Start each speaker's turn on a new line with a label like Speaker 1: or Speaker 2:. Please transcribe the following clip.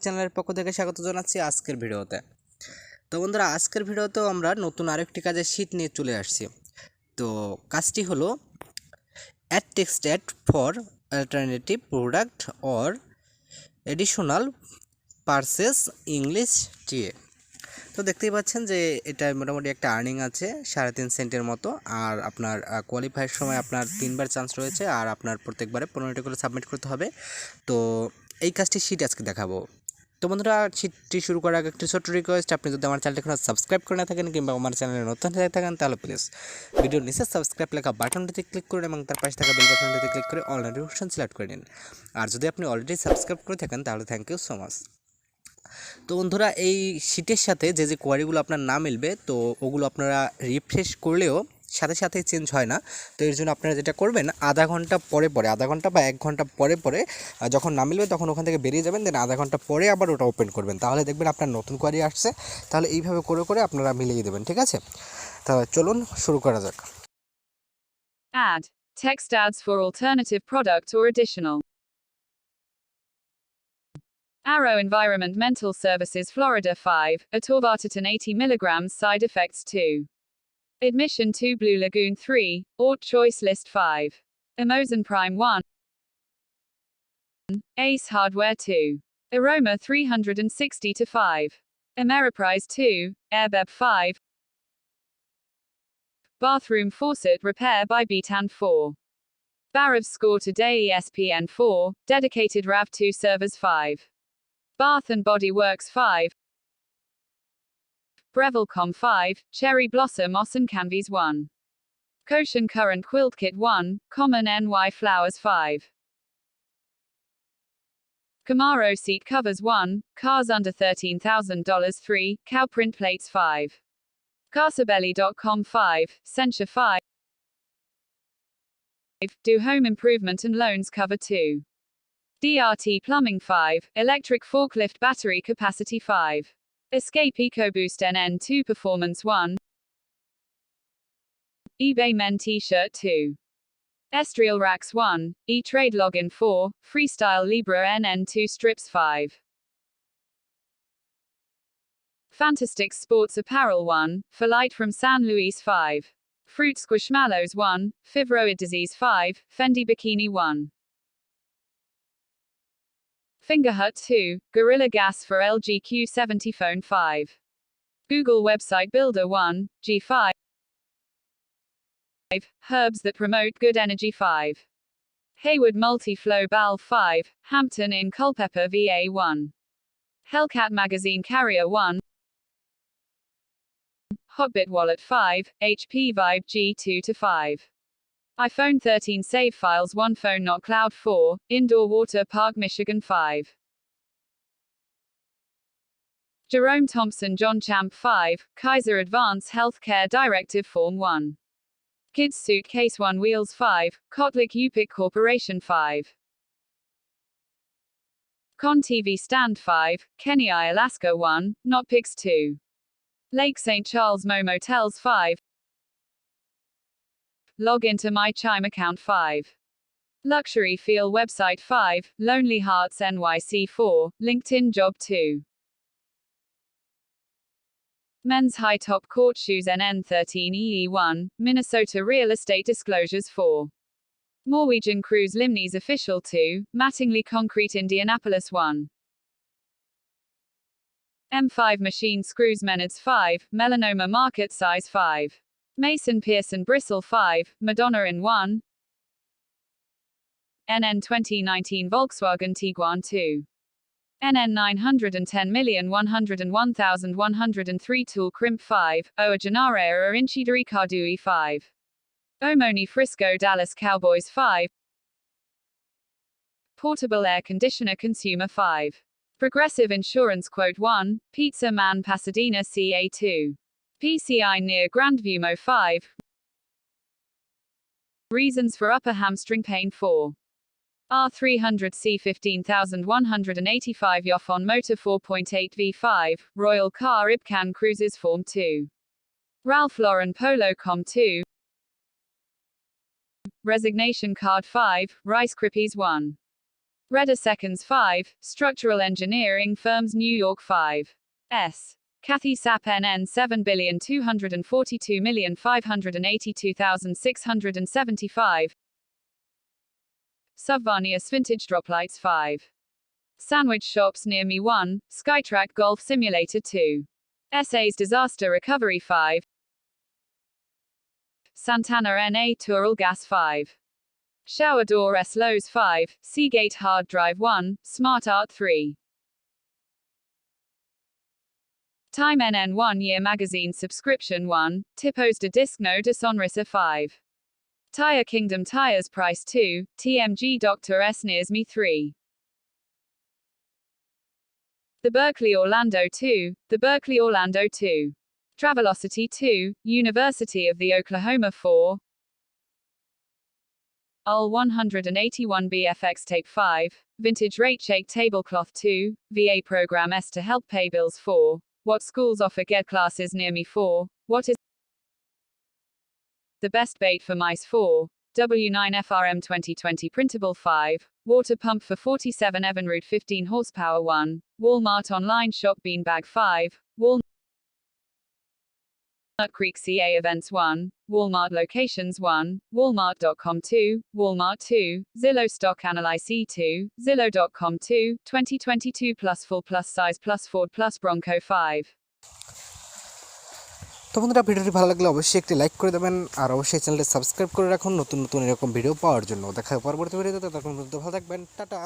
Speaker 1: চ্যানেলের পক্ষ থেকে স্বাগত জানাচ্ছি আজকের ভিডিওতে। তো বন্ধুরা, আজকের ভিডিওতেও আমরা নতুন আরেকটি কাজের শীট নিয়ে চলে আসছি। তো কাজটি হলো add text add for alternative product or additional purchase English TA. তো দেখতেই পাচ্ছেন যে এটা মোটামুটি একটা আর্নিং আছে 3.5 সেন্টের মতো। আর আপনার কোয়ালিফাইয়ের সময় আপনার 3বার চান্স রয়েছে, আর আপনার প্রত্যেকবারে 15টি করে সাবমিট করতে হবে। তো এই কাজটি শীট আজকে দেখাবো। তো বন্ধুরা, শীটটি শুরু করার আগে একটি ছোট্ট রিকোয়েস্ট, আপনি যদি আমার চ্যানেলটি এখনো সাবস্ক্রাইব করে না থাকেন কিংবা আমার চ্যানেলে নতুন হয়ে থাকেন, তাহলে প্লিজ ভিডিওর নিচে সাবস্ক্রাইব লেখা বাটনটিতে ক্লিক করুন এবং তার পাশে থাকা বেল বাটনটিতে ক্লিক করে অল নোটিফিকেশন সিলেক্ট করে নিন। আর যদি আপনি অলরেডি সাবস্ক্রাইব করে থাকেন তাহলে থ্যাংক ইউ সো মাচ। তো বন্ধুরা, এই শীটের সাথে যে যে কোয়ারিগুলো আপনার না মিলবে, তো ওগুলো আপনারা রিফ্রেশ করলেও সাথে সাথে চেঞ্জ হয় না। তো এর জন্য আপনারা যেটা করবেন, আধা ঘন্টা বা 1 ঘন্টা পরে যখন না মিলবে তখন ওখান থেকে বেরিয়ে যাবেন, দেন আধা ঘন্টা পরে আবার ওটা ওপেন করবেন, তাহলে দেখবেন আপনার নতুন কোয়ারি আসছে। তাহলে এইভাবে করে করে আপনারা মিলিয়ে দেবেন, ঠিক আছে? তাহলে চলুন শুরু করা যাক।
Speaker 2: Add text ads for alternative product or additional. Arrow Environmental Services Florida 5, atorvastatin 80 mg, side effects 2. Admission 2 Blue Lagoon 3, Ort Choice List 5. Emozen Prime 1. Ace Hardware 2. Aroma 360 to 5. Ameriprise 2, Airbeb 5. Bathroom Faucet Repair by Betan 4. Barav Score Today ESPN 4, Dedicated RAV2 Servers 5. Bath and Body Works 5. Breville.com 5, Cherry Blossom Ossen Canvies 1. Koshan Current Quilt Kit 1, Common NY Flowers 5. Camaro Seat Covers 1, Cars Under $13,000 3, Cow Print Plates 5. Casabelli.com 5, Censure 5. Do Home Improvement and Loans Cover 2. DRT Plumbing 5, Electric Forklift Battery Capacity 5. Escape EcoBoost NN2 Performance 1. eBay Men T-Shirt 2. Estriel Racks 1, E-Trade Login 4, Freestyle Libra NN2 Strips 5. Fantastics Sports Apparel 1, Light from San Luis 5. Fruit Squishmallows 1, Fibroid Disease 5, Fendi Bikini 1. Fingerhut 2, Gorilla Gas for LG Q70 Phone 5. Google Website Builder 1, G5. Herbs that promote good energy 5. Hayward Multi-Flow Valve 5, Hampton Inn Culpeper VA 1. Hellcat Magazine Carrier 1. Hotbit Wallet 5, HP Vibe G2 to 5. iPhone 13 Save Files 1 Phone Not Cloud 4, Indoor Water Park Michigan 5. Jerome Thompson John Champ 5, Kaiser Advance Healthcare Directive Form 1. Kids Suitcase 1 Wheels 5, Kotlik Upic Corporation 5. Con TV Stand 5, Kenny Alaska 1, Notpix 2. Lake St. Charles Mo Motels 5. Log into My Chime account 5. Luxury Feel website 5, Lonely Hearts NYC 4, LinkedIn Job 2. Men's High Top Court Shoes NN13 EE1, Minnesota Real Estate Disclosures 4. Norwegian Cruise Limnes Official 2, Mattingly Concrete Indianapolis 1. M5 Machine Screws Menards 5, Melanoma Market Size 5. Mason Pearson Bristle 5, Madonna in 1. NN 2019 Volkswagen Tiguan 2. NN 910,101,103 Tool Crimp 5, Oa Janare Inchidari Kardui 5. Omoni Frisco Dallas Cowboys 5. Portable Air Conditioner Consumer 5. Progressive Insurance Quote 1, Pizza Man Pasadena CA2. PCI near Grandview Mo 5. Reasons for upper hamstring pain 4. R300C 15185 Yoffon Motor 4.8 V5, Royal Car Ibcan Cruises Form 2. Ralph Lauren Polo Com 2. Resignation Card 5, Rice Krispies 1. Redder Seconds 5, Structural Engineering Firms New York 5. S. Kathy Sapp NN 7,242,582,675. Subvanius Vintage Droplights 5. Sandwich Shops Near Me 1, Skytrack Golf Simulator 2. SA's Disaster Recovery 5. Santana NA Toural Gas 5. Shower Door S Lowe's 5, Seagate Hard Drive 1, Smart Art 3. Time NN 1 Year Magazine Subscription 1, Tipos de Disco de Sonrisa 5. Tire Kingdom Tires Price 2, TMG Dr. S Nears Me 3. The Berkeley Orlando 2, The Berkeley Orlando 2. Travelocity 2, University of the Oklahoma 4. UL 181 BFX Tape 5, Vintage Rate Shake Tablecloth 2, VA Program S to Help Pay Bills 4, What Schools Offer Get Classes Near Me 4, What is the Best Bait for Mice 4, W9FRM 2020 Printable 5, Water Pump for 47 Evinrude 15 Horsepower 1, Walmart Online Shop Beanbag 5, Walmart Creek CA Events 1, Walmart Locations 1, Walmart.com 2, Walmart 2, Zillow Stock Analyze 2, Zillow.com 2, 2022 plus full plus size plus Ford plus Bronco 5.
Speaker 1: তো বন্ধুরা ভিডিওটি ভালো লাগলে অবশ্যই একটি like করে দেবেন আর অবশ্যই চ্যানেলটি সাবস্ক্রাইব করে রাখুন নতুন নতুন এরকম ভিডিও পাওয়ার জন্য। দেখা হবে পরবর্তী ভিডিওতে, ততক্ষণ পর্যন্ত ভালো থাকবেন, টাটা।